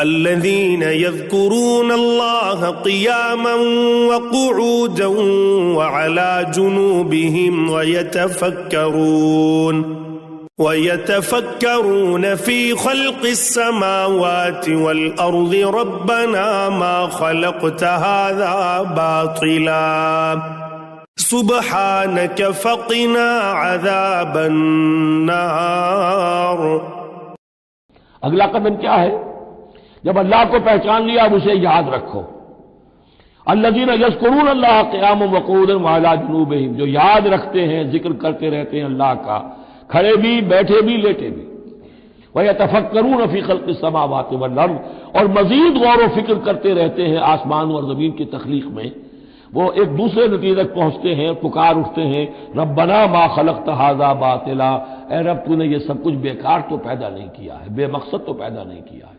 الذين يذكرون الله قياما وقعودا وعلى جنوبهم ويتفكرون في خلق السماوات والأرض ربنا ما خلقت هذا باطلا سبحانك فقنا عذاب النار۔ اگلا قدم کیا ہے؟ جب اللہ کو پہچان لیا اب اسے یاد رکھو۔ الذین یذکرون اللہ قیاما وقعودا وعلی جنوبہم، جو یاد رکھتے ہیں، ذکر کرتے رہتے ہیں اللہ کا، کھڑے بھی، بیٹھے بھی، لیٹے بھی۔ وَيَتَفَكَّرُونَ فِي خَلْقِ السَّمَاوَاتِ وَالْأَرْضِ، اور مزید غور و فکر کرتے رہتے ہیں آسمان اور زمین کی تخلیق میں۔ وہ ایک دوسرے نتیجے تک پہنچتے ہیں، پکار اٹھتے ہیں، ربنا ما خلقت ھذا باطلا، اے رب تو نے یہ سب کچھ بیکار تو پیدا نہیں کیا ہے، بے مقصد تو پیدا نہیں کیا ہے۔